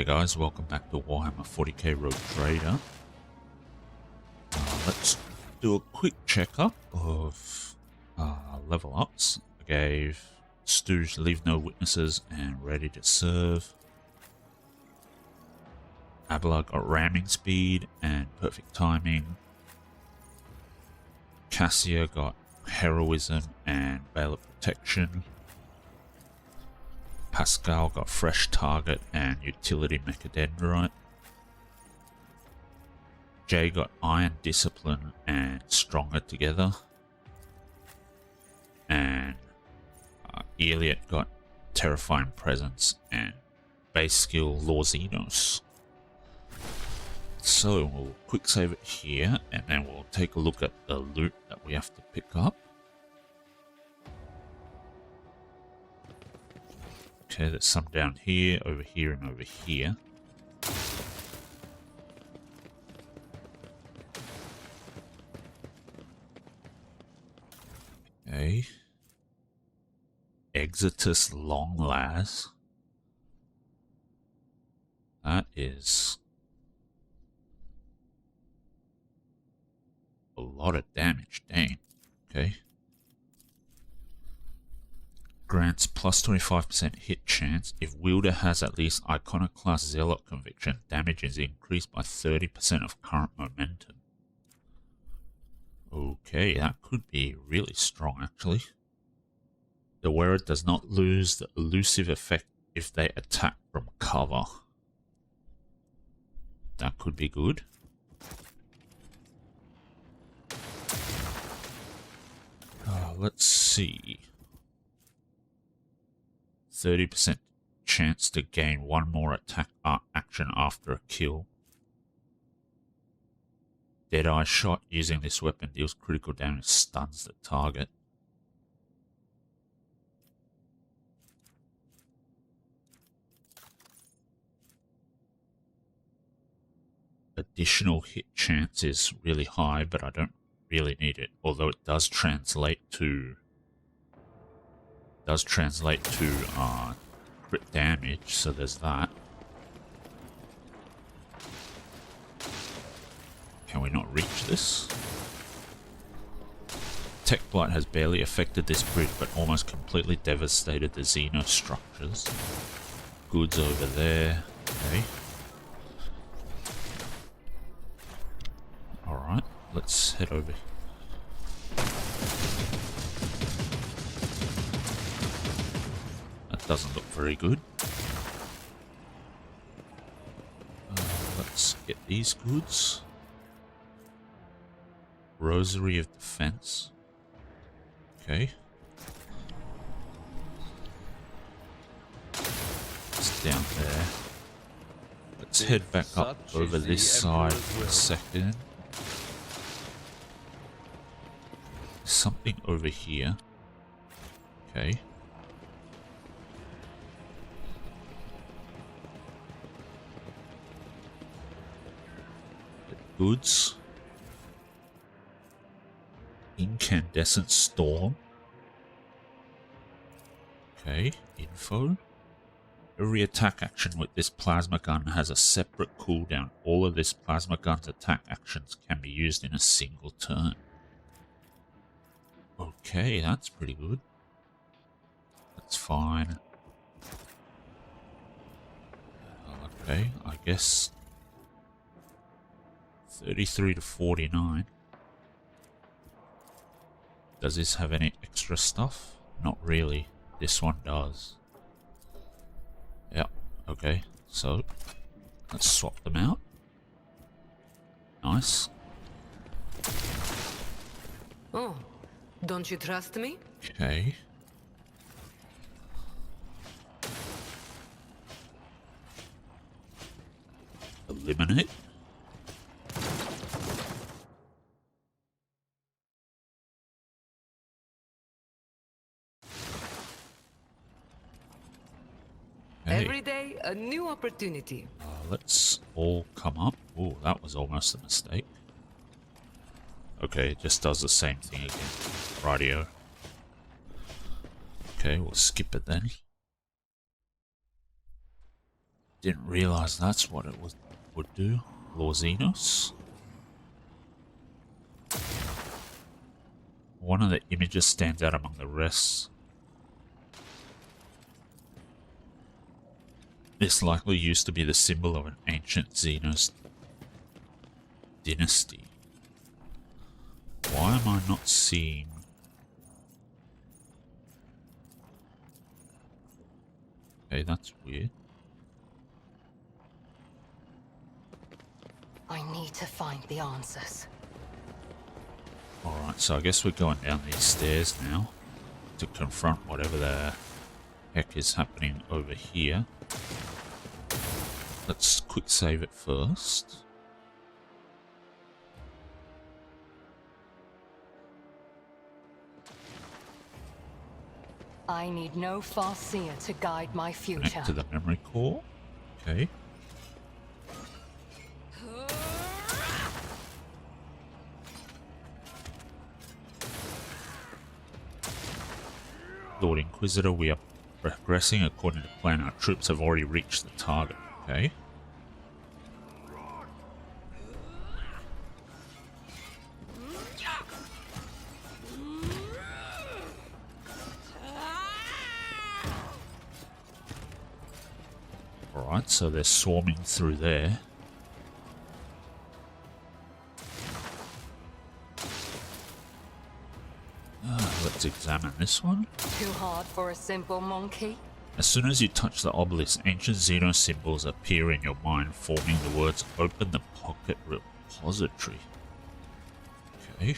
Hey guys, welcome back to Warhammer 40k Rogue Trader. Let's do a quick checkup of level ups. I gave Stooge Leave No Witnesses and Ready to Serve. Abela got Ramming Speed and Perfect Timing. Cassia got Heroism and Veil of Protection. Pascal got Fresh Target and Utility Mechadendrite. Jay got Iron Discipline and Stronger Together. And Elliot got Terrifying Presence and Base Skill Lorzinos. So we'll quick save it here and then we'll take a look at the loot that we have to pick up. Okay, there's some down here, and over here. Okay. Exitus Long Las. That is a lot of damage, dang. Okay. Grants plus 25% hit chance. If wielder has at least Iconoclast Zealot Conviction, damage is increased by 30% of current momentum. Okay, that could be really strong actually. The wearer does not lose the elusive effect if they attack from cover. That could be good. Let's see. 30% chance to gain one more attack action after a kill. Deadeye shot using this weapon deals critical damage, stuns the target. Additional hit chance is really high, but I don't really need it, although it does translate to crit damage, so there's that. Can we not reach this? Tech Blight has barely affected this bridge, but almost completely devastated the Xeno structures. Goods over there. Okay. Alright, let's head over. Doesn't look very good. Let's get these goods. Rosary of Defense. Okay. It's down there. Let's head back up over this side for a second. Something over here. Okay. Goods. Incandescent Storm. Okay, info. Every attack action with this plasma gun has a separate cooldown. All of this plasma gun's attack actions can be used in a single turn. Okay, that's pretty good. That's fine. Okay, I guess 33 to 49. Does this have any extra stuff? Not really. This one does. Yeah, okay. So, let's swap them out. Nice. Oh, don't you trust me? Okay. Eliminate. Every day, a new opportunity. Let's all come up. Oh, that was almost a mistake. Okay, it just does the same thing again. Radio. Okay, we'll skip it then. Didn't realize that's what it would do. Lorzinos. One of the images stands out among the rest. This likely used to be the symbol of an ancient Xenos dynasty. Why am I not seeing... Okay, that's weird. I need to find the answers. Alright, so I guess we're going down these stairs now to confront whatever the heck is happening over here. Let's quick save it first. I need no Farseer to guide my future. Connect to the memory core. Okay. Lord Inquisitor, we are progressing according to plan. Our troops have already reached the target. Okay. Alright, so they're swarming through there. Let's examine this one. Too hard for a simple monkey? As soon as you touch the obelisk, ancient Xeno symbols appear in your mind, forming the words "Open the Pocket Repository." Okay.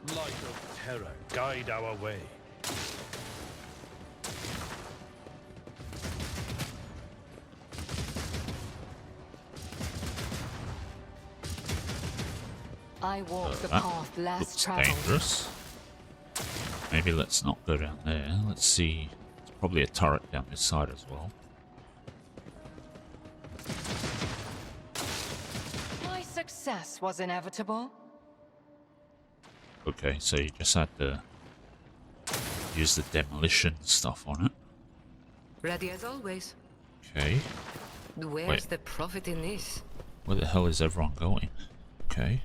Light of terror, guide our way. I walk the That path less looks traveled. dangerous. Maybe let's not go down there. Let's see. There's probably a turret down this side as well. My success was inevitable. Okay, so you just had to use the demolition stuff on it. Ready as always. Okay. Where's Wait. the profit in this? Where the hell is everyone going? Okay.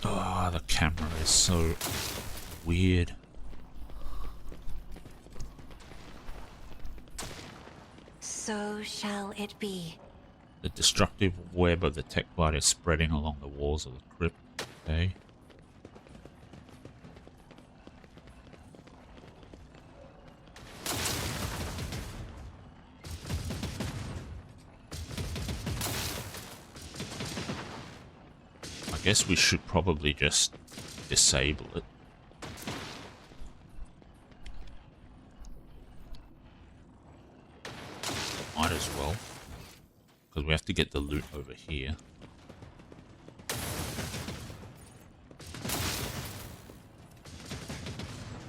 Ah, the camera is so weird. So shall it be. The destructive web of the tech bite is spreading along the walls of the crypt. Okay. I guess we should probably just disable it. Might as well. Because we have to get the loot over here.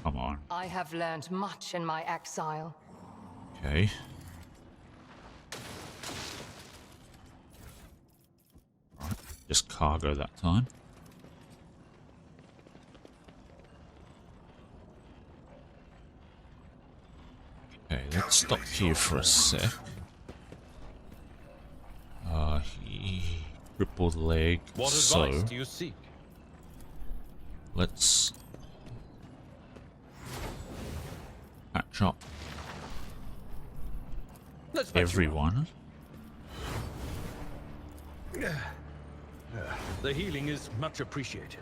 Come on. I have learned much in my exile. Okay. Right. Just cargo that time. Okay, let's stop here for a sec. He crippled leg. What So advice do you seek? let's patch up Let's patch you up. everyone. The healing is much appreciated.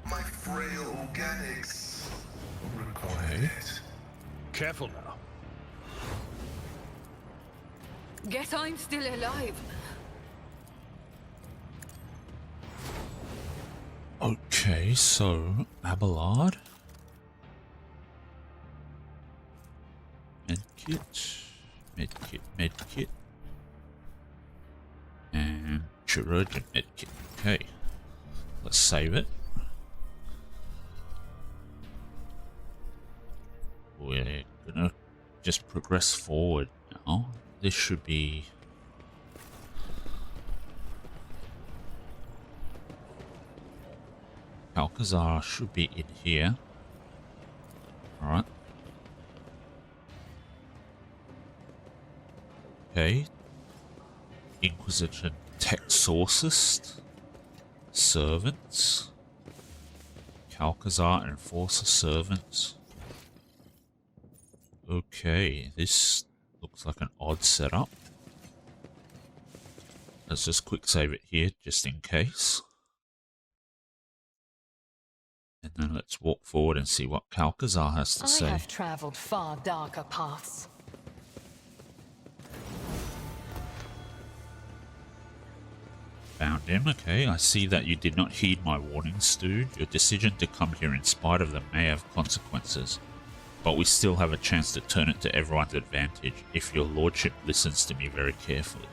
My frail organics require Okay. it. Careful now. Guess I'm still alive. Okay, so Abelard. Medkit. Medkit. And chirurgeon medkit. Okay. Let's save it. We're gonna just progress forward now. This should be... Alcazar should be in here. Alright. Okay. Inquisition Texorcist. Servants. Calcazar Enforcer Servants. Okay, this looks like an odd setup. Let's just quick save it here, just in case. And then let's walk forward and see what Calcazar has to say. I have traveled far darker paths. Found him, okay. I see that you did not heed my warnings, dude. Your decision to come here in spite of them may have consequences. But we still have a chance to turn it to everyone's advantage if your lordship listens to me very carefully.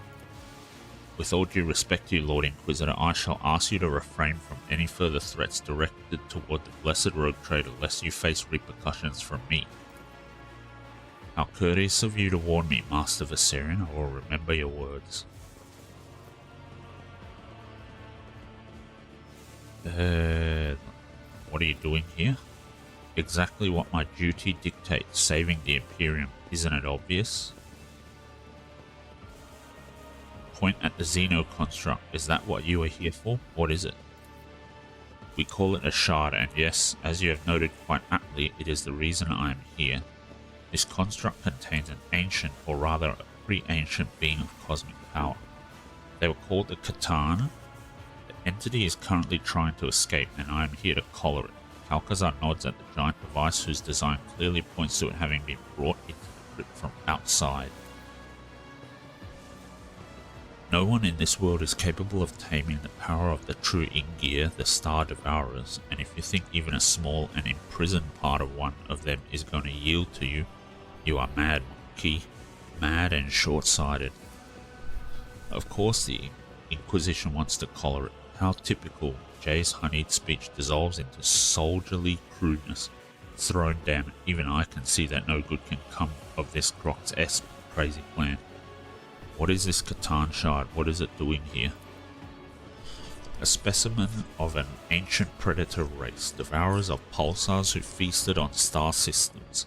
With all due respect to you, Lord Inquisitor, I shall ask you to refrain from any further threats directed toward the blessed rogue trader lest you face repercussions from me. How courteous of you to warn me, Master Viserion. I will remember your words. What are you doing here? Exactly what my duty dictates, saving the Imperium. Isn't it obvious? Point at the Xeno construct. Is that what you are here for? What is it? We call it a shard, and yes, as you have noted quite aptly, it is the reason I am here. This construct contains an ancient, or rather a pre-ancient being of cosmic power. They were called the Catan. The entity is currently trying to escape, and I am here to collar it. Calcazar nods at the giant device whose design clearly points to it having been brought into the crypt from outside. No one in this world is capable of taming the power of the true Ingir, the Star Devourers, and if you think even a small and imprisoned part of one of them is going to yield to you, you are mad, monkey. Mad and short-sighted. Of course the Inquisition wants to collar it. How typical. Jay's honeyed speech dissolves into soldierly crudeness. Thrown down, even I can see that no good can come of this Grox-esque crazy plan. What is this Catan shard? What is it doing here? A specimen of an ancient predator race, devourers of pulsars who feasted on star systems.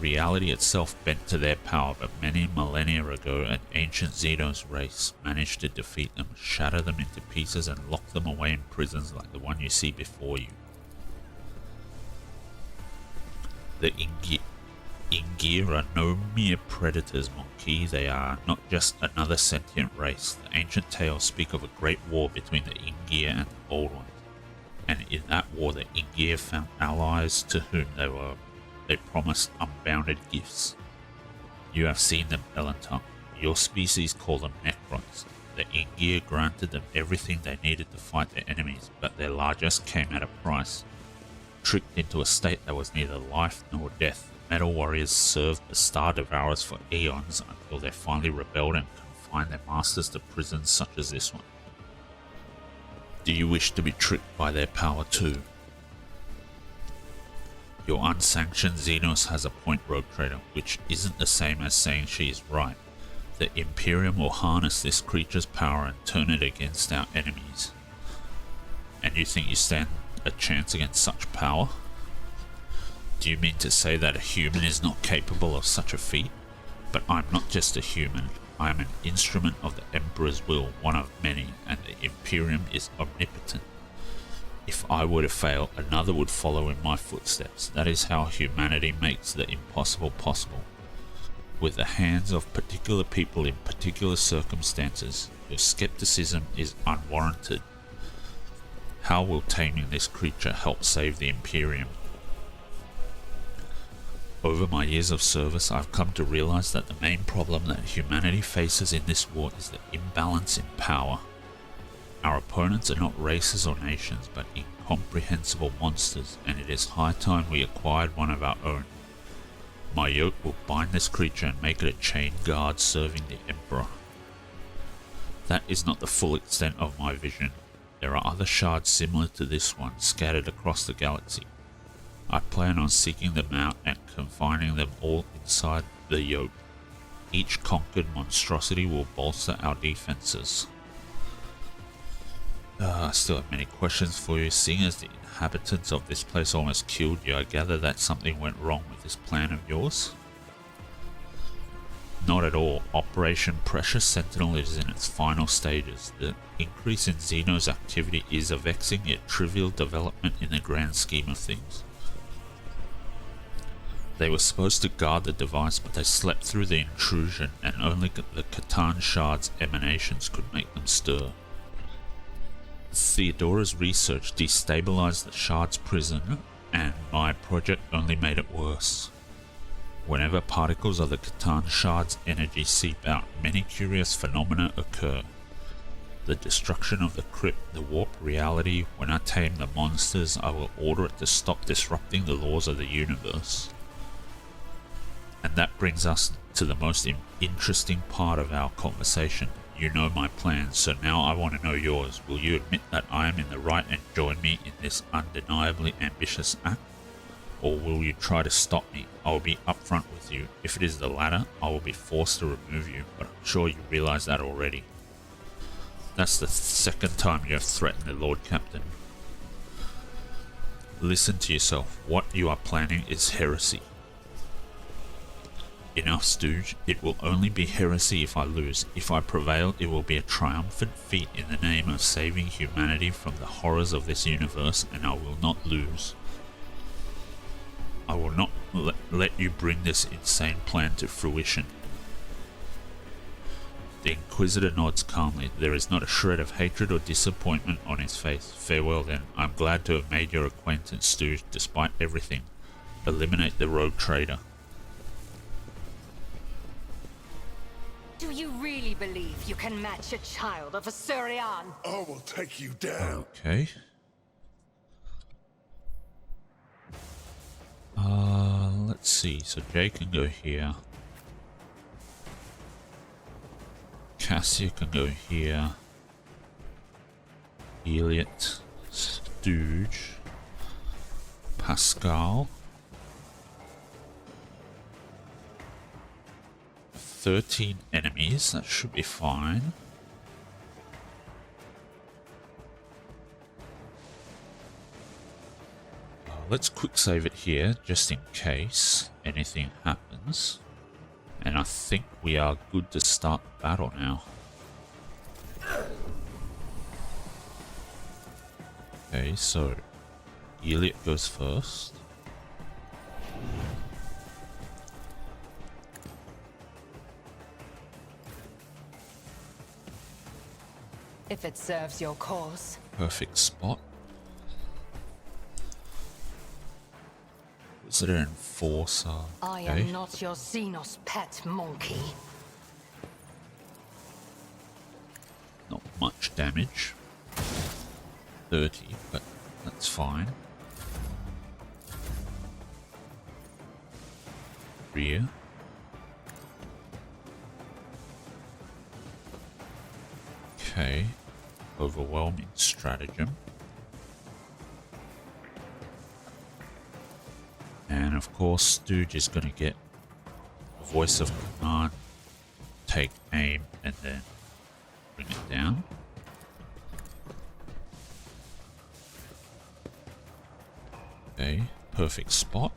Reality itself bent to their power, but many millennia ago an ancient Xenos race managed to defeat them, shatter them into pieces and lock them away in prisons like the one you see before you. The Ingir are no mere predators, monkey. They are not just another sentient race. The ancient tales speak of a great war between the Ingir and the Old Ones, and in that war the Ingir found allies to whom they promised unbounded gifts. You have seen them, Elantung. Your species call them Necrons. The Ingir granted them everything they needed to fight their enemies, but their largesse came at a price. Tricked into a state that was neither life nor death, Metal Warriors served the Star Devourers for eons until they finally rebelled and confined their masters to prisons such as this one. Do you wish to be tricked by their power too? Your unsanctioned Xenos has a point, Rogue Trader, which isn't the same as saying she is right. The Imperium will harness this creature's power and turn it against our enemies. And you think you stand a chance against such power? Do you mean to say that a human is not capable of such a feat? But I'm not just a human. I am an instrument of the Emperor's will, one of many, and the Imperium is omnipotent. If I were to fail, another would follow in my footsteps. That is how humanity makes the impossible possible. With the hands of particular people in particular circumstances, your skepticism is unwarranted. How will taming this creature help save the Imperium? Over my years of service, I've come to realize that the main problem that humanity faces in this war is the imbalance in power. Our opponents are not races or nations, but incomprehensible monsters, and it is high time we acquired one of our own. My yoke will bind this creature and make it a chained guard serving the Emperor. That is not the full extent of my vision. There are other shards similar to this one scattered across the galaxy. I plan on seeking them out and confining them all inside the yoke. Each conquered monstrosity will bolster our defenses. I still have many questions for you. Seeing as the inhabitants of this place almost killed you, I gather that something went wrong with this plan of yours? Not at all. Operation Precious Sentinel is in its final stages. The increase in Xeno's activity is a vexing yet trivial development in the grand scheme of things. They were supposed to guard the device, but they slept through the intrusion, and only the Catan Shard's emanations could make them stir. Theodora's research destabilized the Shard's prison, and my project only made it worse. Whenever particles of the Catan Shard's energy seep out, many curious phenomena occur. The destruction of the crypt, the warp reality. When I tame the monsters, I will order it to stop disrupting the laws of the universe. And that brings us to the most interesting part of our conversation. You know my plans, so now I want to know yours. Will you admit that I am in the right and join me in this undeniably ambitious act? Or will you try to stop me? I will be upfront with you. If it is the latter, I will be forced to remove you, but I'm sure you realize that already. That's the second time you have threatened the Lord Captain. Listen to yourself. What you are planning is heresy. Enough, Stooge. It will only be heresy if I lose. If I prevail, it will be a triumphant feat in the name of saving humanity from the horrors of this universe, and I will not lose. I will not let you bring this insane plan to fruition. The Inquisitor nods calmly. There is not a shred of hatred or disappointment on his face. Farewell then. I'm glad to have made your acquaintance, Stooge, despite everything. Eliminate the rogue trader. Do you really believe you can match a child of a Surian? I will take you down. Okay. Let's see. So Jay can go here. Cassia can go here. Elliot, Stooge, Pascal. 13 enemies, that should be fine. Let's quick save it here, just in case anything happens. And I think we are good to start the battle now. Okay, so Elliot goes first. If it serves your cause. Perfect spot. Visitor Enforcer. I am not your Xenos pet monkey. Not much damage. 30, but that's fine. Rear. Okay. Overwhelming stratagem. And of course, Stooge is going to get Voice of Command, take aim, and then bring it down. Okay, perfect spot.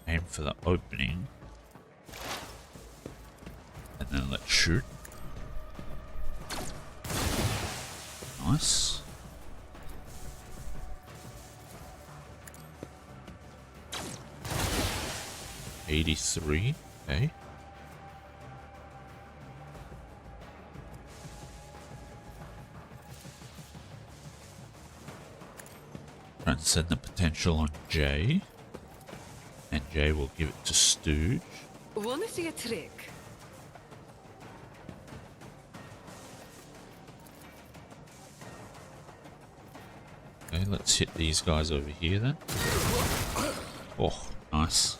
Aim for the opening. And then let's shoot. Nice. $83, okay. Transcend the potential on Jay. And Jay will give it to Stooge. Wanna see a trick? Okay, let's hit these guys over here then. Oh, nice.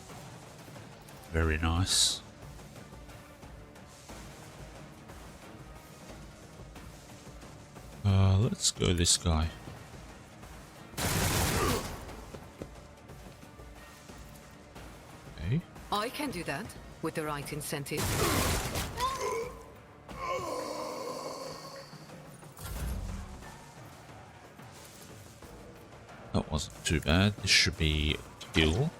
Very nice. Let's go this guy. Okay. I can do that with the right incentive. That wasn't too bad. This should be a kill.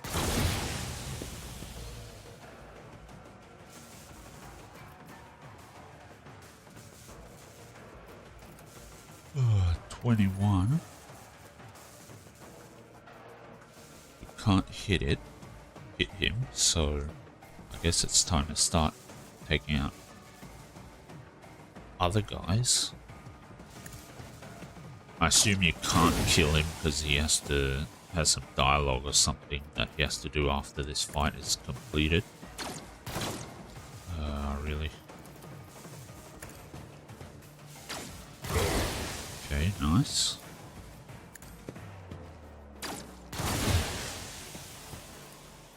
21. You can't hit him, so I guess it's time to start taking out other guys. I assume you can't kill him because he has some dialogue or something that he has to do after this fight is completed. Really? Okay, nice.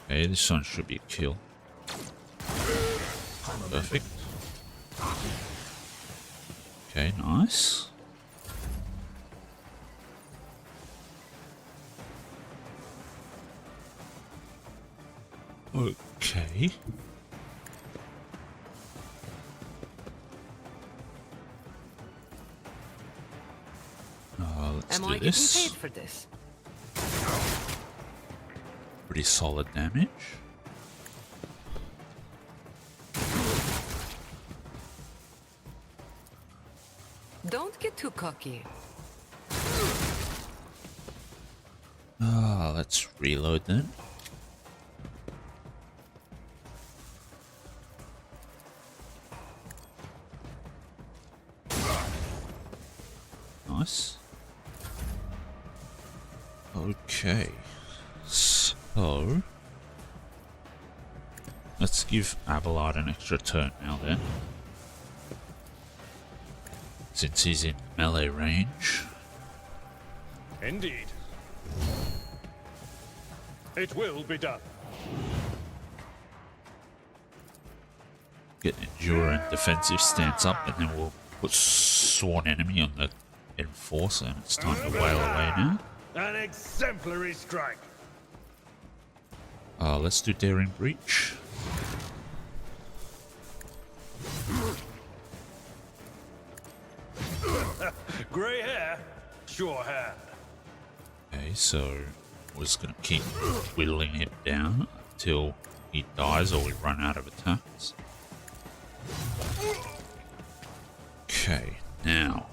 Okay, this one should be a kill. Perfect. Okay, nice. Okay. Let's Am do I this. getting paid for this? Pretty solid damage. Don't get too cocky. Let's reload then. Nice. Okay. So let's give Abelard an extra turn now then. Since he's in melee range. Indeed. It will be done. Get Endure and defensive stance up, and then we'll put Sworn Enemy on the Enforcer, and it's time to wail away now. An exemplary strike. Let's do Daring Breach. Grey hair, sure hand. Okay, so we're just gonna keep whittling him down until he dies or we run out of attacks. Okay, now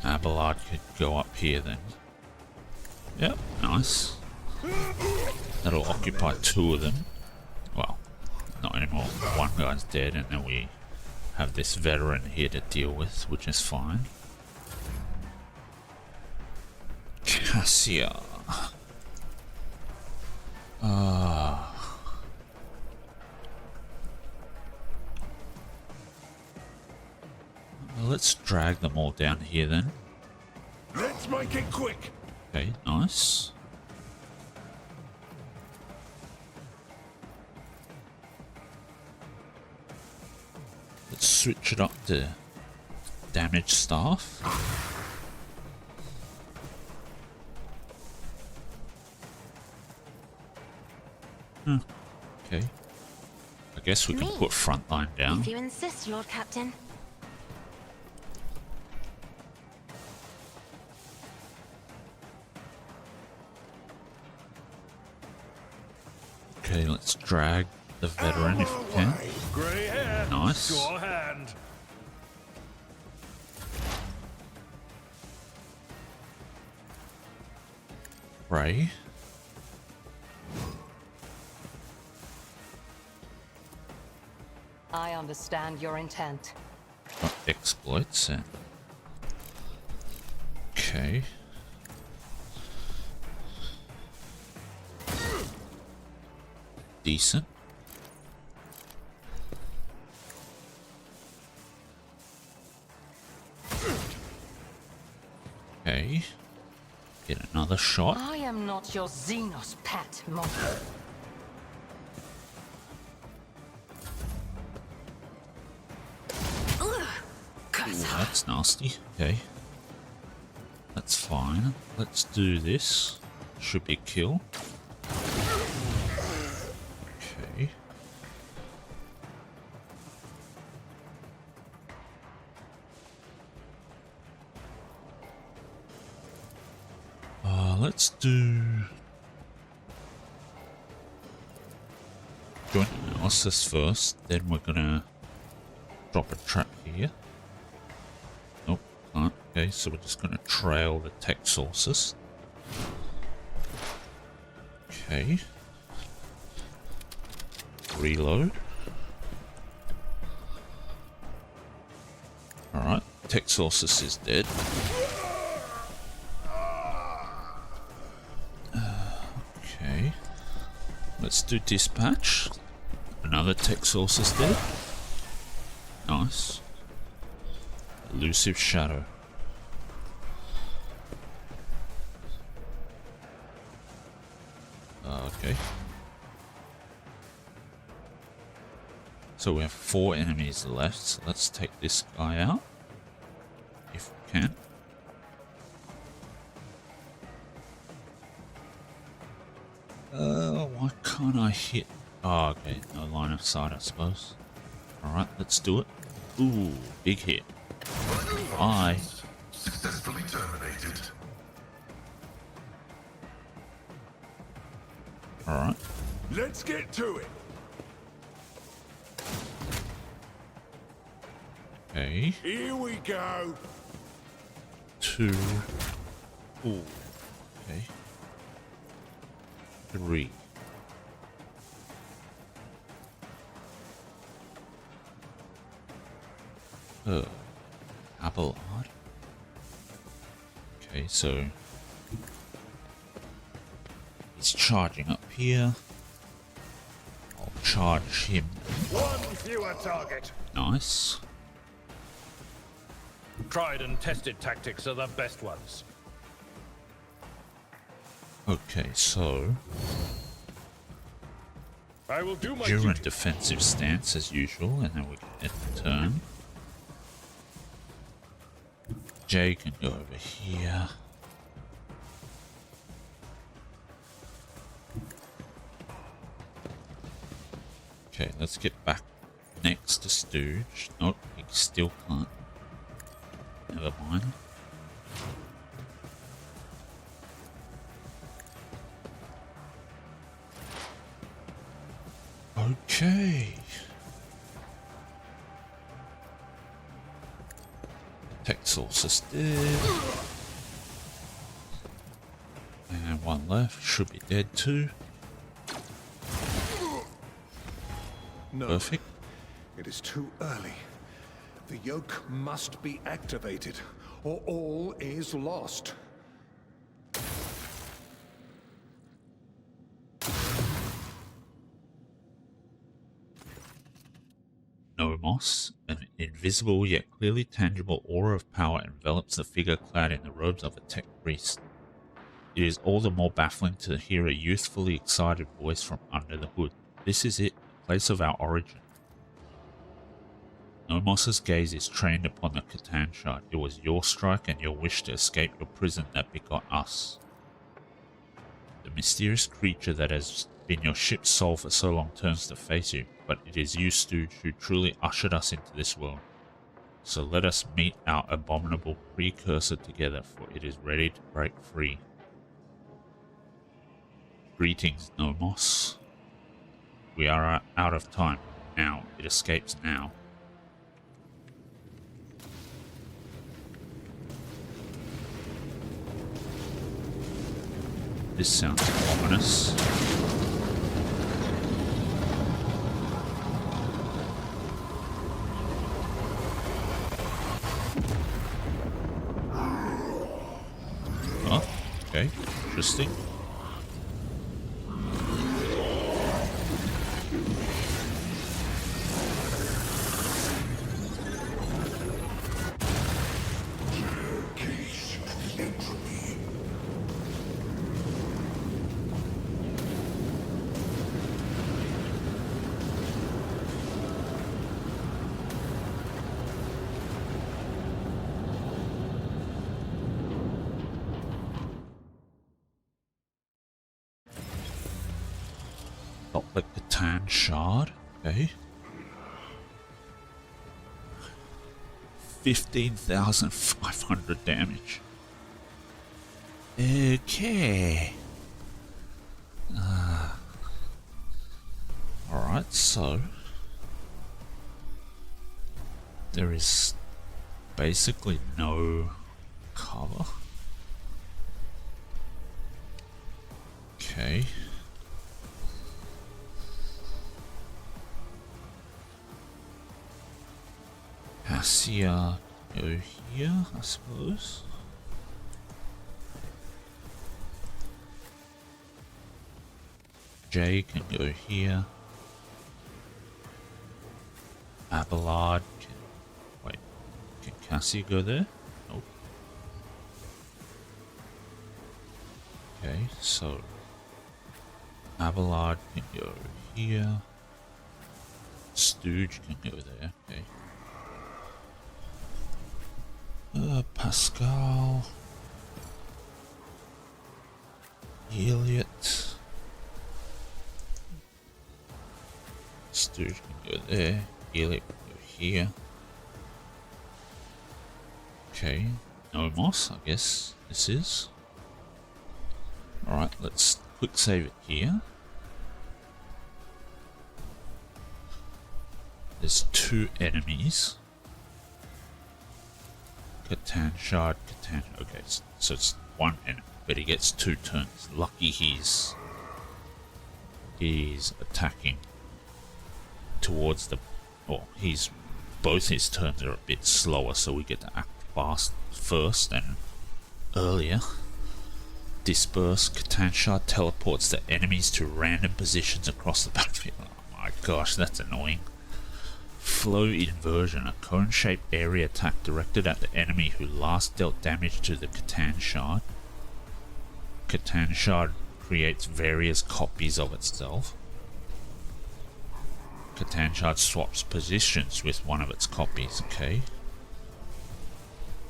Abelard could go up here then. Yep, nice. That'll occupy two of them. Well, not anymore. One guy's dead, and then we have this veteran here to deal with, which is fine. Cassia. Let's drag them all down here then. Let's make it quick. Okay, nice. Let's switch it up to damage staff. Okay. I guess we can Me. put frontline down. If you insist, Lord Captain. Okay, let's drag the veteran if we can. Grey hair, Nice. sure hand. Ray. I understand your intent. Got exploits and... Okay. Decent. Okay. Get another shot. I am not your Xenos pet, Monk. Ooh, that's nasty. Okay. That's fine. Let's do this. Should be a kill. Okay. Let's do joint analysis first, then we're gonna drop a trap here. Nope, can't. Okay, so we're just gonna trail the tech sources. Okay. Reload. Alright, tech sources is dead. Okay. Let's do dispatch. Another tech source is dead. Nice. Elusive shadow. Okay. So we have 4 enemies left, so let's take this guy out. If we can. Why can't I hit? Oh, okay, no line of sight, I suppose. Alright, let's do it. Ooh, big hit. Bye. Successfully terminated. Alright. Let's get to it. Okay. Here we go. 2. Ooh. Okay. 3. Abelard. Okay, so he's charging up here. I'll charge him. One fewer target. Nice. Tried and tested tactics are the best ones. Okay, so I will do my during duty. defensive stance as usual, and then we get the turn. Jay can go over here. Okay, let's get back next to Stooge. Nope, he still can't. Never mind. Okay. Tech source is dead. And one left. Should be dead too. No, Perfect. it is too early. The yoke must be activated, or all is lost. Nomos, an invisible yet clearly tangible aura of power envelops the figure clad in the robes of a tech priest. It is all the more baffling to hear a youthfully excited voice from under the hood. This is it, the place of our origin. Nomos's gaze is trained upon the Catan shard. It was your strike and your wish to escape your prison that begot us. The mysterious creature that has been your ship's soul for so long turns to face you, but it is you, Stooge, who truly ushered us into this world. So let us meet our abominable precursor together, for it is ready to break free. Greetings, Nomos. We are out of time. Now, it escapes now. This sounds ominous. Oh, okay, interesting. Got the Catan shard, okay. 15,500 damage. Okay. Alright, so there is basically no cover. Okay. Cassia go here, I suppose. Jay can go here. Abelard can... Wait, can Cassie go there? Nope. Okay, so... Abelard can go here. Stooge can go there, okay. Pascal. Elliot. Stooge can go there. Elliot can go here. Okay. No moss, I guess this is. Alright, let's quick save it here. There's 2 enemies. Catan Shard, Catan. Okay, so it's 1 enemy, but he gets 2 turns. Lucky he's attacking towards the. Well, both his turns are a bit slower, so we get to act fast first and earlier. Disperse. Catan Shard teleports the enemies to random positions across the battlefield. Oh my gosh, that's annoying. Flow Inversion, a cone-shaped area attack directed at the enemy who last dealt damage to the Catan Shard. Catan Shard creates various copies of itself. Catan Shard swaps positions with one of its copies, okay.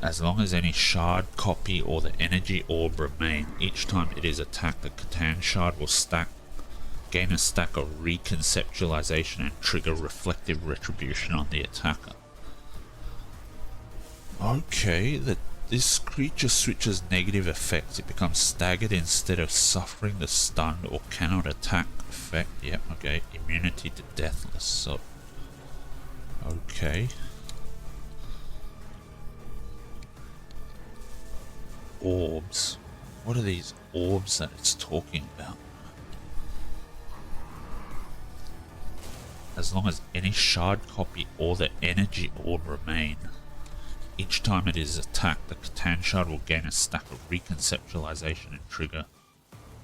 As long as any shard, copy, or the energy orb remain, each time it is attacked, the Catan Shard will gain a stack of reconceptualization and trigger reflective retribution on the attacker. Okay, this creature switches negative effects. It becomes staggered instead of suffering the stunned or cannot attack effect. Yep, okay. Immunity to deathless, so... Okay. Orbs. What are these orbs that it's talking about? As long as any shard copy or the energy orb remain, each time it is attacked, the Catan Shard will gain a stack of reconceptualization and trigger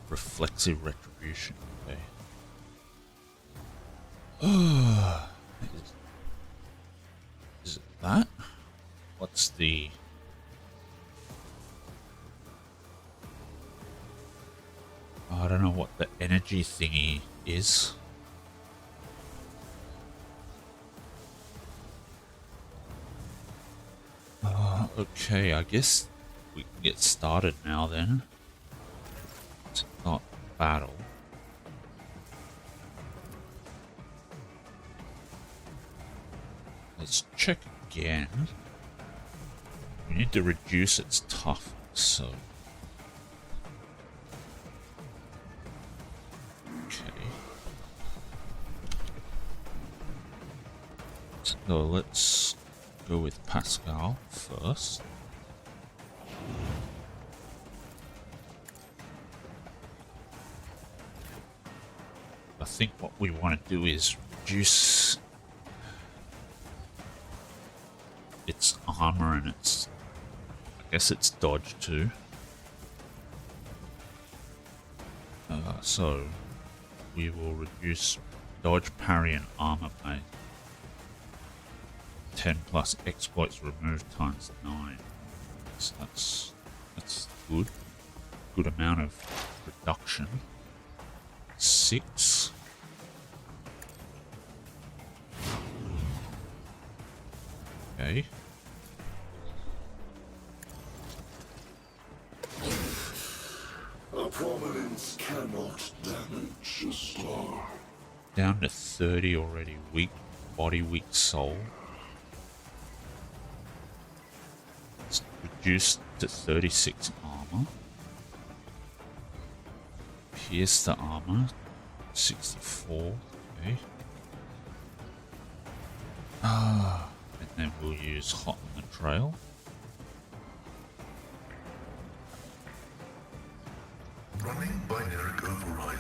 reflexive retribution. Okay. Is it that? What's the... I don't know what the energy thingy is. Okay, I guess we can get started now then. It's not battle. Let's check again. We need to reduce its toughness, so... Okay. So let's go with Pascal first. I think what we want to do is reduce its armor and its, I guess it's dodge too. So we will reduce dodge, parry, and armor by 10 plus exploits removed times 9. So that's good. Good amount of reduction. 6. Okay. A prominence cannot damage a star. Down to 30 already. Weak body, weak soul. It's reduced to 36 armor. Pierce the armor. 64. Okay. And then we'll use hot on the trail. Running binary override.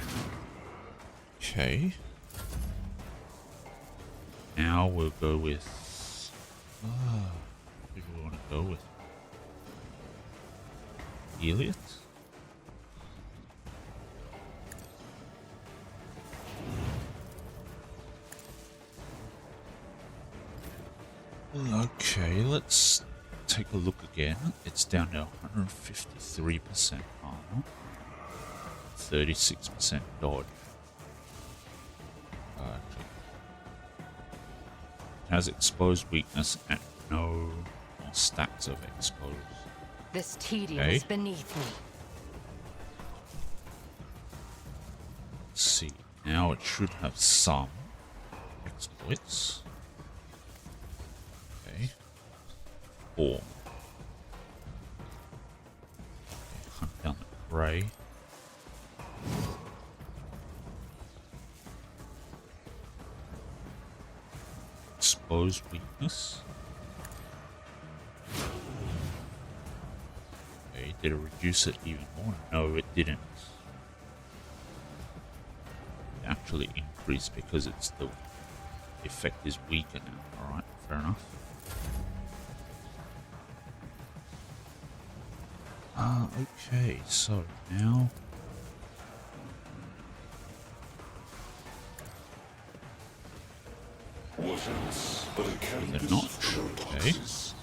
Okay. Now we'll go with... who do we want to go with? Elliot? Okay, let's take a look again. It's down to 153% armor, 36% dodge. It has exposed weakness and no more stacks of exposed. This tedium Okay. is beneath me. Let's see. Now it should have some exploits. Okay. 4. Hunt down the prey. Exposed weakness. Okay, did it reduce it even more? No, it didn't. It actually increased because it's the effect is weaker now. Alright, fair enough. Okay, so now What else but a the canvas notch. for Okay. boxes?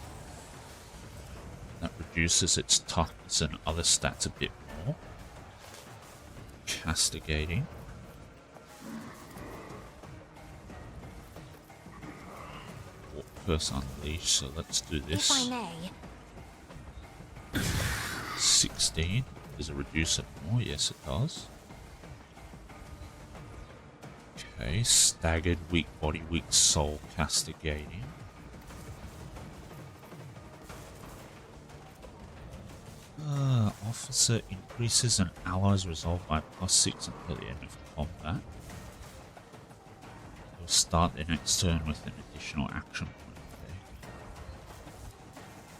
That reduces its toughness and other stats a bit more. Castigating. Warp Curse Unleashed, so let's do If I this. may, 16. Does it reduce it more? Yes, it does. Okay, staggered, weak body, weak soul, castigating. Officer increases an ally's resolve by +6 until the end of combat. They'll start their next turn with an additional action point.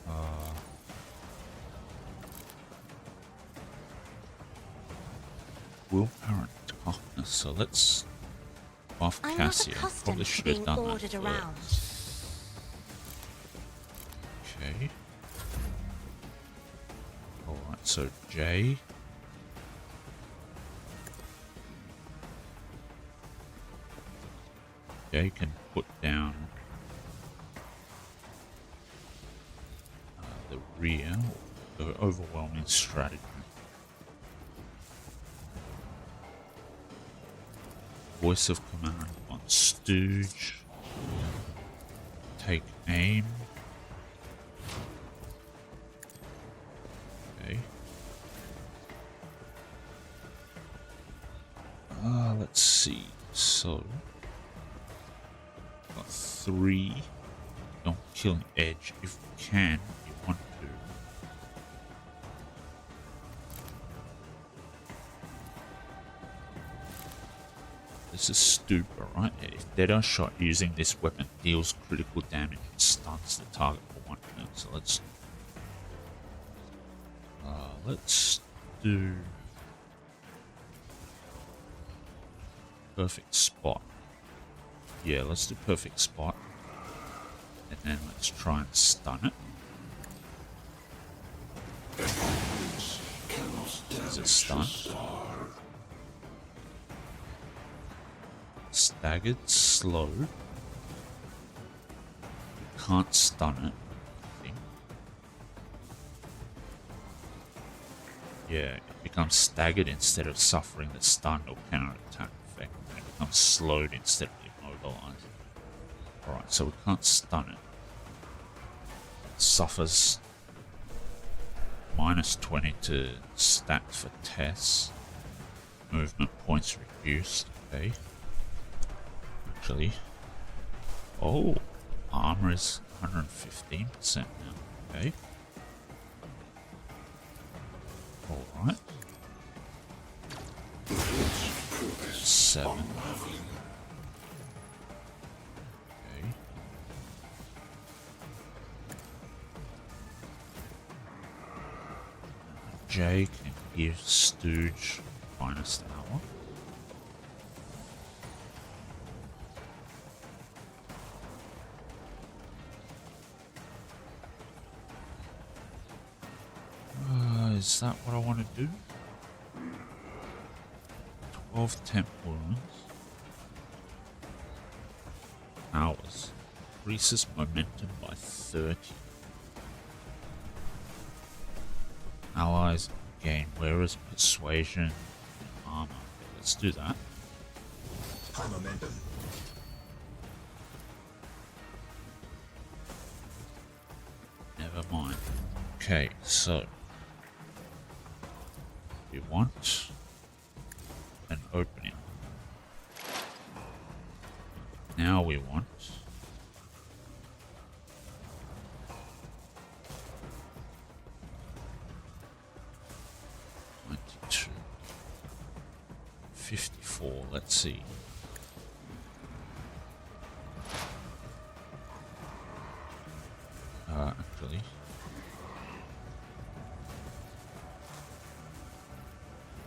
Okay. Willpower and toughness, so let's buff I'm not Cassia. accustomed Probably to should being have done ordered that around. first. Okay. Alright, so Jay. Jay can put down the rear, the overwhelming strategy. Voice of command on Stooge. Take aim. Okay. Let's see. So, got 3. Don't kill an edge if you can. You want to. This is stupid, right? If dead eye shot using this weapon deals critical damage and stuns the target for 1 turn. So let's do perfect spot. Yeah, let's do perfect spot, and then let's try and stun it. Is it stun? Staggered, slow. You can't stun it, I think. Yeah, it becomes staggered instead of suffering the stun or counter attack effect. And it becomes slowed instead of immobilized. Alright, so we can't stun it. It suffers -20 to stats for tests. Movement points reduced, okay. Actually, oh, armor is 115% now. Okay. All right. 7. Okay. Jay can give Stooge finest hour. Is that what I want to do? 12 temp wounds. Hours. Increases momentum by 30. Allies gain wearer's persuasion and armor. Okay, let's do that. High momentum. Never mind. Okay, so we want an opening. Now we want $92, $54. Let's see. Actually.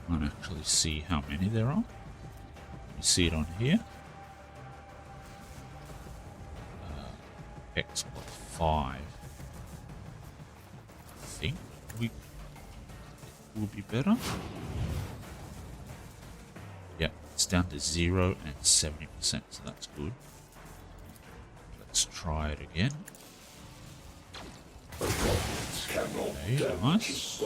I can't actually see how many there are. You see it on here. Export 5. I think we will be better. Yeah, it's down to 0 and 70%, so that's good. Let's try it again. Okay, nice.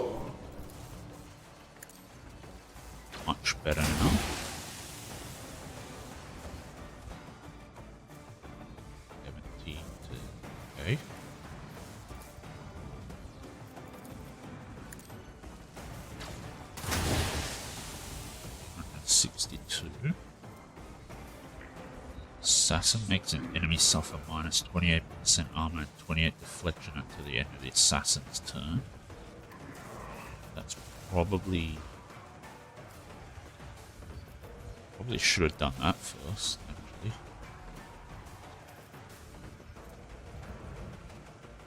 Much better now. Okay. 162. Assassin makes an enemy suffer minus 28% armor and 28 deflection until the end of the assassin's turn. That's probably should have done that first, actually.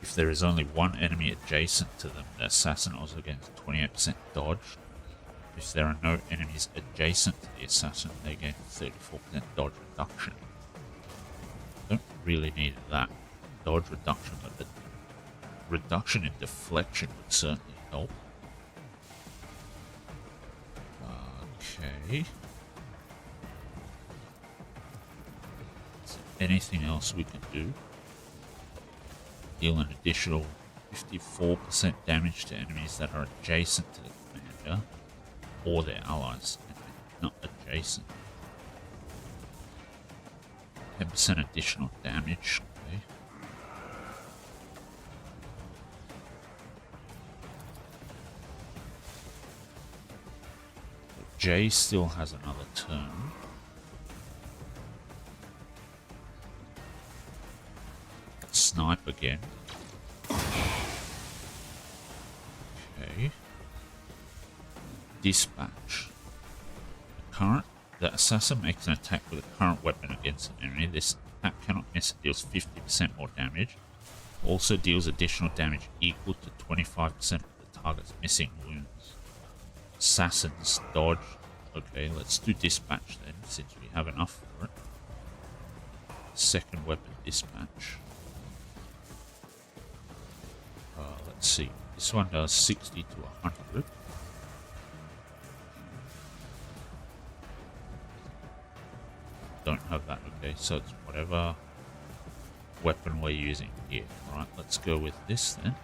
If there is only one enemy adjacent to them, the assassin also gets 28% dodge. If there are no enemies adjacent to the assassin, they gain 34% dodge reduction. Don't really need that dodge reduction, but the reduction in deflection would certainly help. Okay. Is there anything else we can do? Deal an additional 54% damage to enemies that are adjacent to the commander or their allies, and not adjacent. 10% additional damage. Okay. Jay still has another turn. Let's snipe again. Okay. Dispatch. The assassin makes an attack with a current weapon against an enemy. This attack cannot miss. It deals 50% more damage. Also deals additional damage equal to 25% of the target's missing wounds. Assassin's dodge. Okay, let's do dispatch then, since we have enough for it. Second weapon dispatch. Let's see. This one does 60 to 100. Don't have that. Okay, so it's whatever weapon we're using here. Alright, let's go with this then.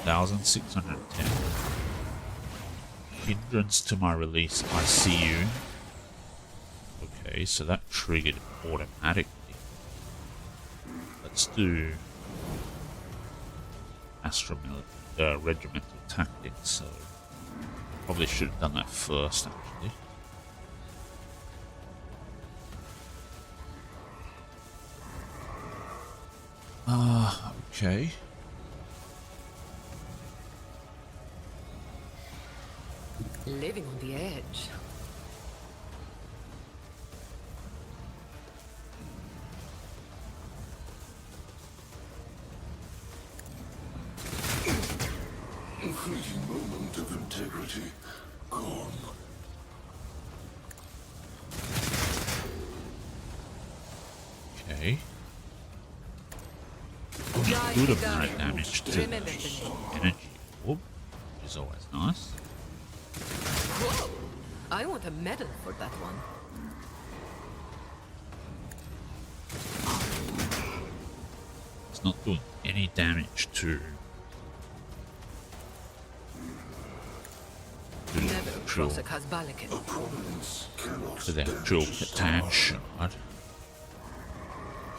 1610. Hindrance to my release. I see you. Okay, so that triggered automatically. Let's do regimental tactics. So probably should have done that first, actually. Okay. Living on the edge. A fleeting moment of integrity. Gone. Okay. Good amount of damage to Remember the name. energy orb, which is always nice. Whoa! I want a medal for that one. It's not doing any damage to Never True. cross a Kazbalikan. Providence cannot the stand actual against Catan shard.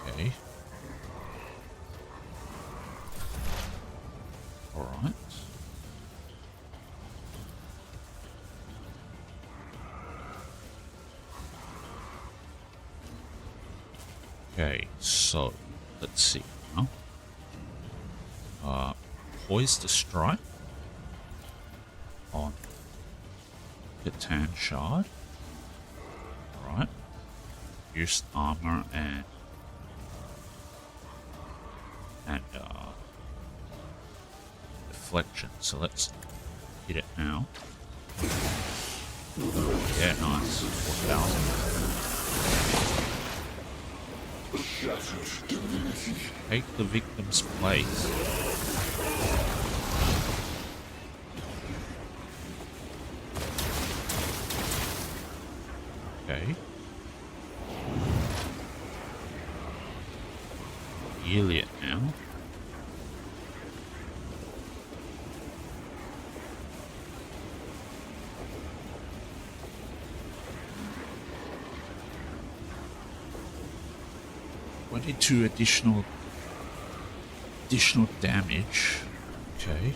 Okay. Alright. Okay, so let's see now. Poised to strike on Catan shard. Alright. Reduced armor and deflection. So let's hit it now. Yeah, nice. 4,000. shattered divinity. Take the victim's place. Okay. Heal it now. Two additional damage. Okay.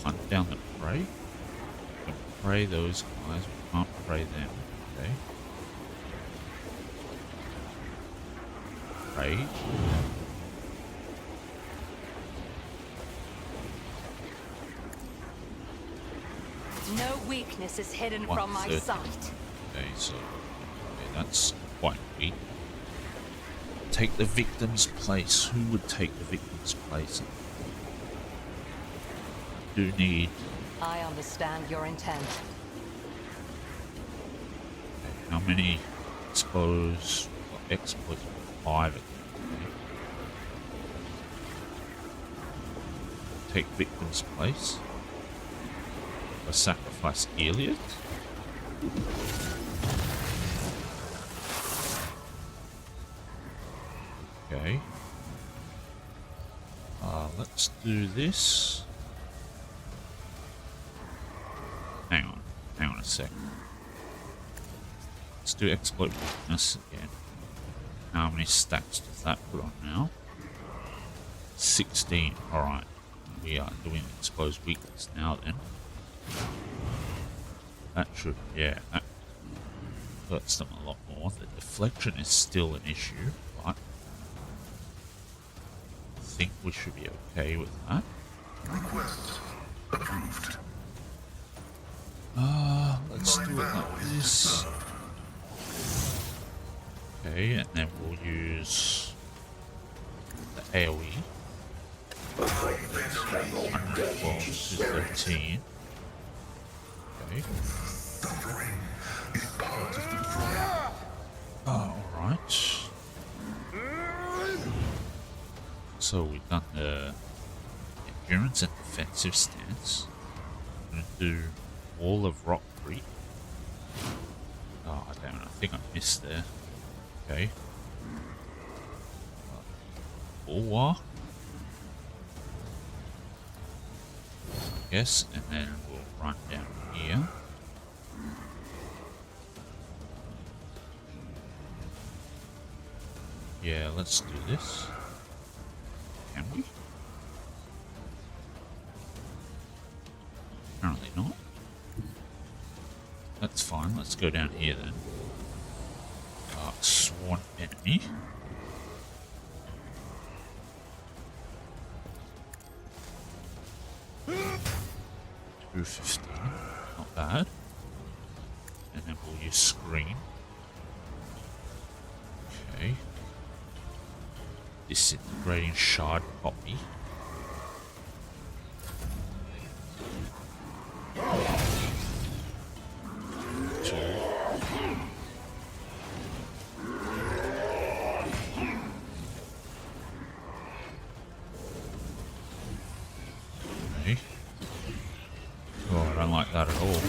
Hunt down the prey. We can prey those guys. We can't prey them. Okay. Prey. No weakness is hidden from my 130. sight. Okay, so that's quite weak. Take the victim's place. Who would take the victim's place? I do need. I understand your intent. Okay, how many explodes? Explodes 5. Okay. Take victim's place. I sacrifice Elliot. Okay. Let's do this. Hang on a sec. Let's do exploit weakness again. How many stacks does that put on now? 16. Alright. We are doing exposed weakness now then. That should, yeah, that hurts them a lot more. The deflection is still an issue, but I think we should be okay with that. Request approved. Let's do it like this. Okay, and then we'll use the AoE. 112 to 13. Okay. Suffering is part of the trial. Alright. So we've done the endurance and defensive stance. I'm going to do Wall of Rock Creep. Oh, damn it, I think I missed there. Okay. Bulwark. Yes, and then we'll run down here. Yeah, let's do this. Can we? Apparently not. That's fine, let's go down here then. Sworn enemy. $215. not bad. And then we'll use screen. Okay. Disintegrating shard copy. Okay. Oh, I don't like that at all.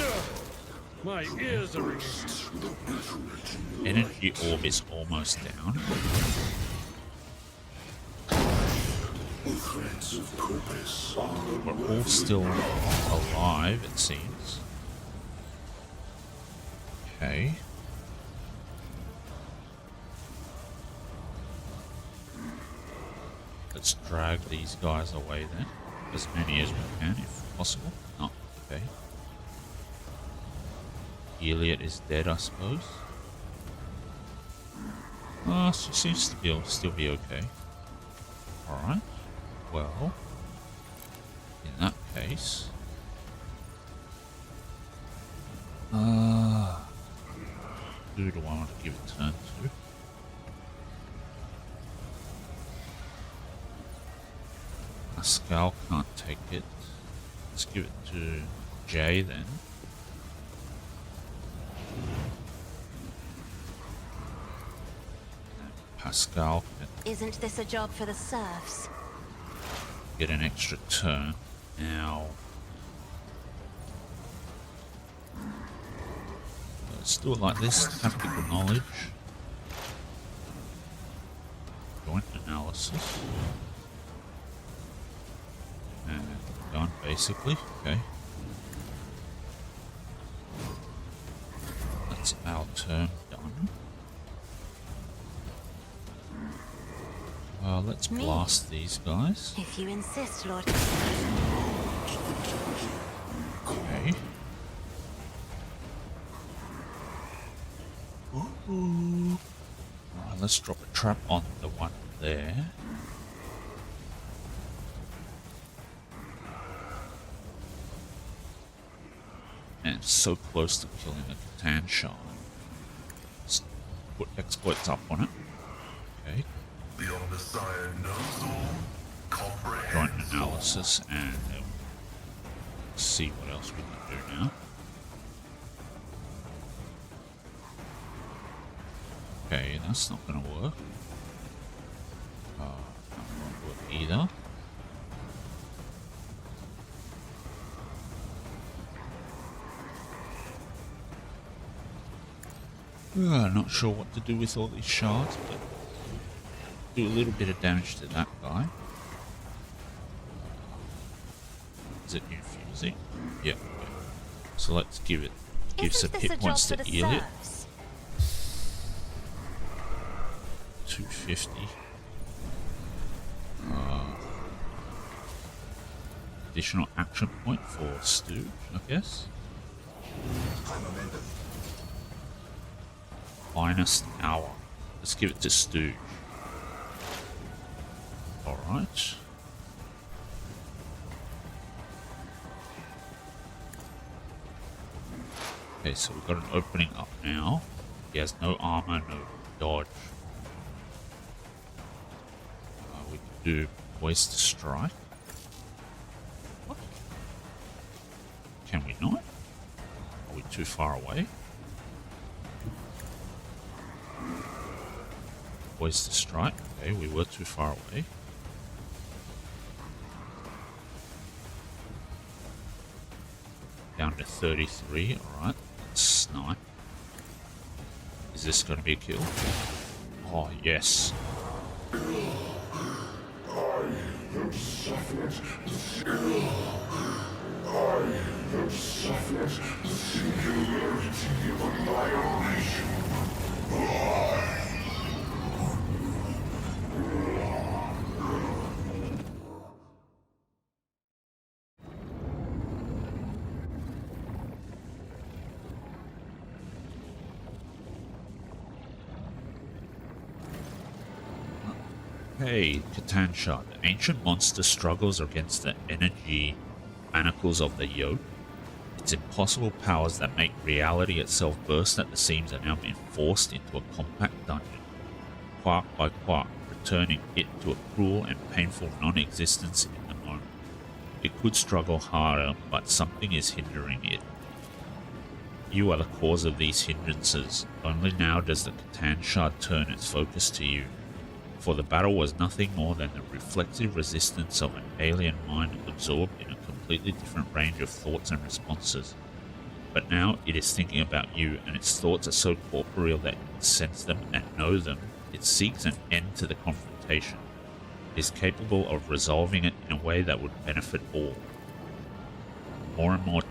My ears are ringing. Energy orb is almost down. We're all still alive, it seems. Okay. Let's drag these guys away then. As many as we can, if possible. Oh, okay. Elliot is dead, I suppose. Oh, she seems to be still be okay. Alright. Well, in that case... who do I want to give a turn to? Pascal can't take it. Let's give it to Jay then. Pascal can Isn't this a job for the serfs? get an extra turn. Now, let's do it like this. Tactical knowledge. Joint analysis. And done, basically. Okay. That's our turn done. Let's blast these guys. If you insist, Lord. Okay. Alright, let's drop a trap on the one there. And so close to killing the Catan Shard. Let's put exploits up on it. Okay. The Omnissiah knows all, comprehends Joint analysis, and see what else we can do now. Okay, that's not going to work. That won't work either. Not sure what to do with all these shards, but do a little bit of damage to that guy. Is it infusing? Yeah. Okay. So let's give some hit points to Elliot. 250. Additional action point for Stooge, I guess. Finest hour. Let's give it to Stooge. Alright. Okay, so we've got an opening up now. He has no armor, no dodge. We can do Waste to Strike. What? Can we not? Are we too far away? Waste to Strike. Okay, we were too far away. Down to 33, alright. Snipe. Is this going to be a kill? Oh, yes. Hey, Catan Shard. The ancient monster struggles against the energy manacles of the yoke. Its impossible powers that make reality itself burst at the seams are now being forced into a compact dungeon, quark by quark, returning it to a cruel and painful non-existence in the moment. It could struggle harder, but something is hindering it. You are the cause of these hindrances. Only now does the Catan Shard turn its focus to you. For the battle was nothing more than the reflexive resistance of an alien mind absorbed in a completely different range of thoughts and responses. But now it is thinking about you, and its thoughts are so corporeal that you can sense them and know them. It seeks an end to the confrontation. It is capable of resolving it in a way that would benefit all. More and more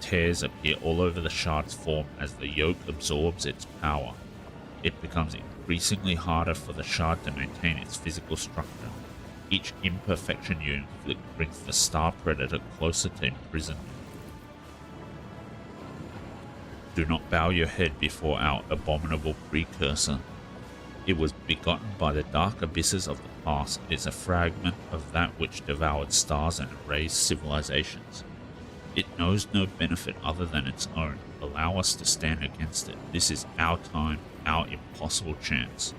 tears appear all over the shard's form as the yoke absorbs its power. It becomes increasingly harder for the shard to maintain its physical structure. Each imperfection you inflict brings the star predator closer to imprisonment. Do not bow your head before our abominable precursor. It was begotten by the dark abysses of the past. It is a fragment of that which devoured stars and erased civilizations. It knows no benefit other than its own. Allow us to stand against it. This is our time, our impossible chance.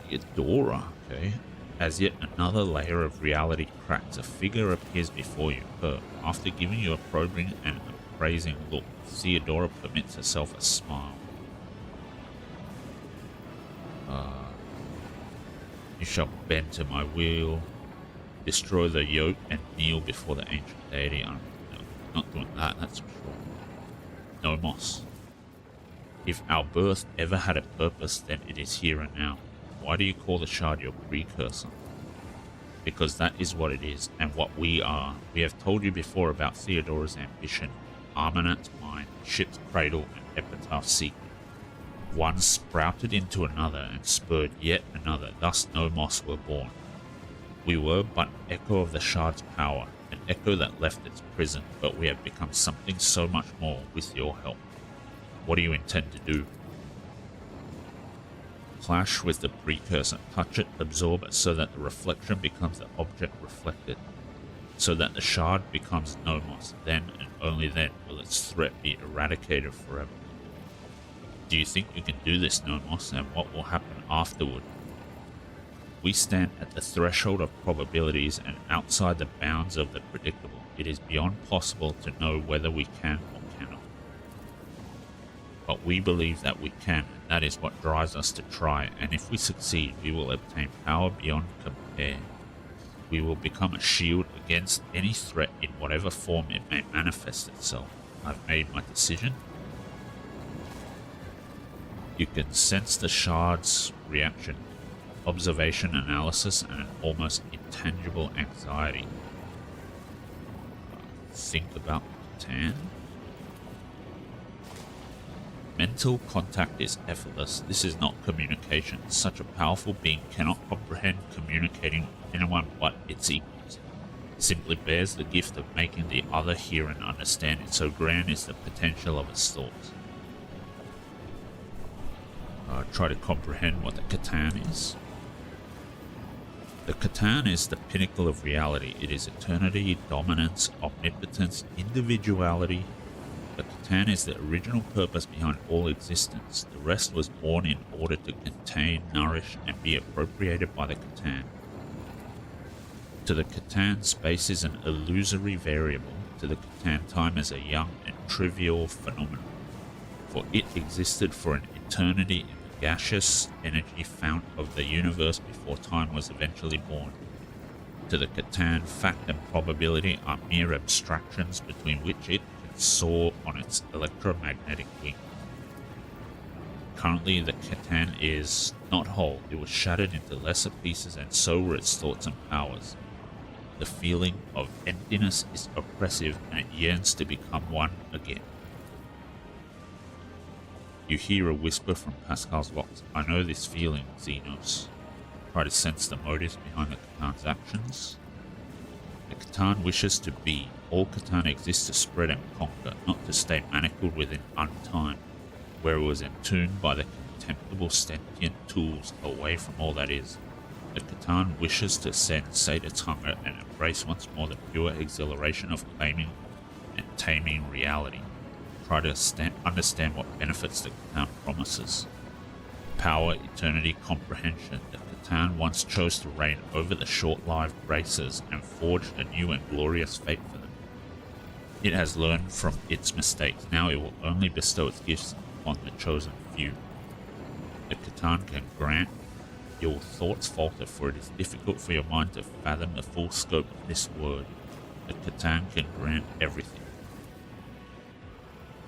Theodora, okay. As yet another layer of reality cracks, a figure appears before you. Her, after giving you a probing and appraising look, Theodora permits herself a smile. You shall bend to my will, destroy the yoke, and kneel before the ancient deity. I'm not doing that, that's for sure. Nomos. If our birth ever had a purpose, then it is here and now. Why do you call the shard your precursor? Because that is what it is, and what we are. We have told you before about Theodora's ambition, Armanat's mind, ship's cradle, and epitaph secret. One sprouted into another and spurred yet another, thus Nomos were born. We were but an echo of the shard's power, an echo that left its prison, but we have become something so much more with your help. What do you intend to do? Clash with the precursor, touch it, absorb it, so that the reflection becomes the object reflected, so that the shard becomes Nomos. Then and only then will its threat be eradicated forever. Do you think you can do this, Nomos, and what will happen afterward? We stand at the threshold of probabilities and outside the bounds of the predictable. It is beyond possible to know whether we can or cannot. But we believe that we can, and that is what drives us to try, and if we succeed, we will obtain power beyond compare. We will become a shield against any threat in whatever form it may manifest itself. I've made my decision. You can sense the shard's reaction, observation, analysis, and an almost intangible anxiety. Think about Catan. Mental contact is effortless. This is not communication. Such a powerful being cannot comprehend communicating with anyone but its equals. It simply bears the gift of making the other hear and understand it. So grand is the potential of its thoughts. Try to comprehend what the Catan is. The Catan is the pinnacle of reality. It is eternity, dominance, omnipotence, individuality. The Catan is the original purpose behind all existence. The rest was born in order to contain, nourish, and be appropriated by the Catan. To the Catan, space is an illusory variable. To the Catan, time is a young and trivial phenomenon. For it existed for an eternity in the gaseous energy fount of the universe before time was eventually born. To the Catan, fact and probability are mere abstractions between which it can soar on its electromagnetic wing. Currently, the Catan is not whole. It was shattered into lesser pieces, and so were its thoughts and powers. The feeling of emptiness is oppressive, and it yearns to become one again. You hear a whisper from Pascal's vox. I know this feeling, Xenos. Try to sense the motives behind the Catan's actions. The Catan wishes to be. All Catan exists to spread and conquer, not to stay manacled within untime, where it was entombed by the contemptible sentient tools away from all that is. The Catan wishes to sate its hunger and embrace once more the pure exhilaration of claiming and taming reality. Try to understand what benefits the Catan promises. Power, eternity, comprehension. The Catan once chose to reign over the short-lived races and forged a new and glorious fate for them. It has learned from its mistakes. Now it will only bestow its gifts upon the chosen few. The Catan can grant. Your thoughts falter, for it is difficult for your mind to fathom the full scope of this word. The Catan can grant everything.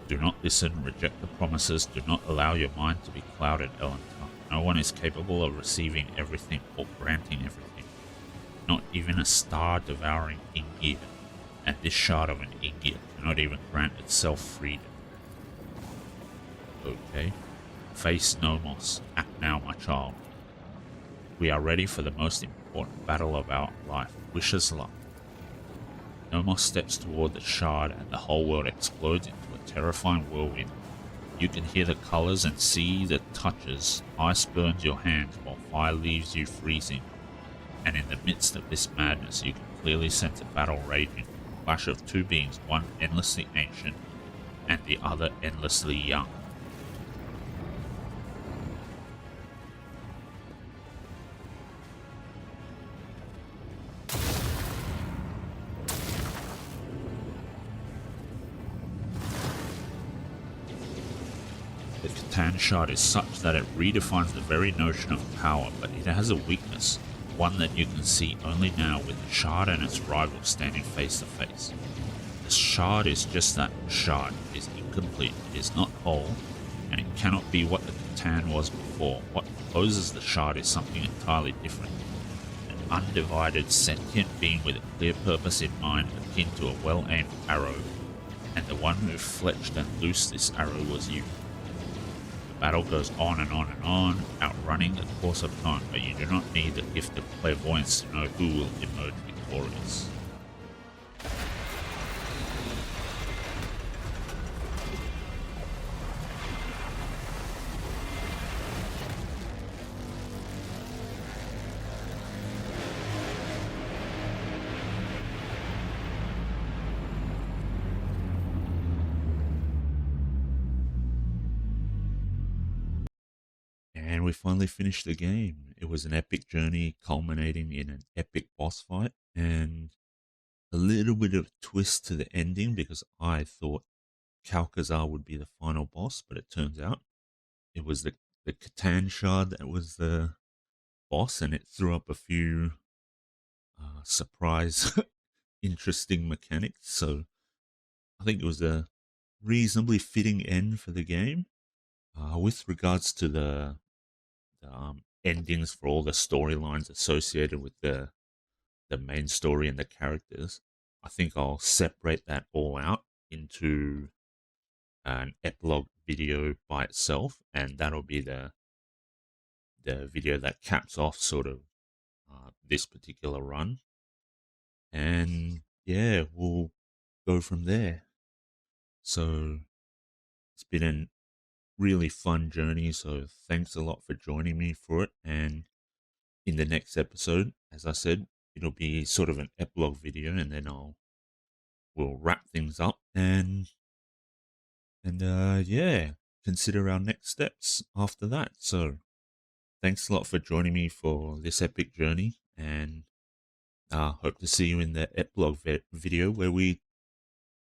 Do not listen, reject the promises, do not allow your mind to be clouded, Elentar. No one is capable of receiving everything or granting everything. Not even a star-devouring Ingir, and this shard of an Ingir cannot even grant itself freedom. Okay. Face Nomos. Act now, my child. We are ready for the most important battle of our life. Wish us luck. Nomos steps toward the shard and the whole world explodes into a terrifying whirlwind. You can hear the colors and see the touches. Ice burns your hands while fire leaves you freezing. And in the midst of this madness, you can clearly sense a battle raging. A clash of two beings, one endlessly ancient and the other endlessly young. The Catan shard is such that it redefines the very notion of power, but it has a weakness, one that you can see only now with the shard and its rival standing face to face. The shard is just that, shard. It is incomplete, it is not whole, and it cannot be what the Catan was before. What opposes the shard is something entirely different. An undivided, sentient being with a clear purpose in mind, akin to a well-aimed arrow, and the one who fletched and loosed this arrow was you. The battle goes on and on and on, outrunning the course of time, but you do not need the gift of clairvoyance to know who will emerge victorious. And we finally finished the game. It was an epic journey culminating in an epic boss fight and a little bit of a twist to the ending because I thought Kalkazar would be the final boss, but it turns out it was the Catan shard that was the boss, and it threw up a few surprise interesting mechanics. So I think it was a reasonably fitting end for the game. With regards to the endings for all the storylines associated with the main story and the characters, I think I'll separate that all out into an epilogue video by itself, and that'll be the video that caps off sort of this particular run. And yeah, we'll go from there. So it's been a really fun journey, so thanks a lot for joining me for it. And in the next episode, as I said, it'll be sort of an epilogue video, and then we'll wrap things up and yeah, consider our next steps after that. So thanks a lot for joining me for this epic journey, and hope to see you in the epilogue video where we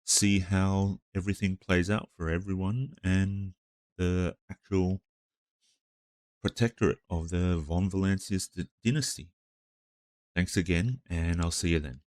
see how everything plays out for everyone and the actual protectorate of the Von Valancius dynasty. Thanks again, and I'll see you then.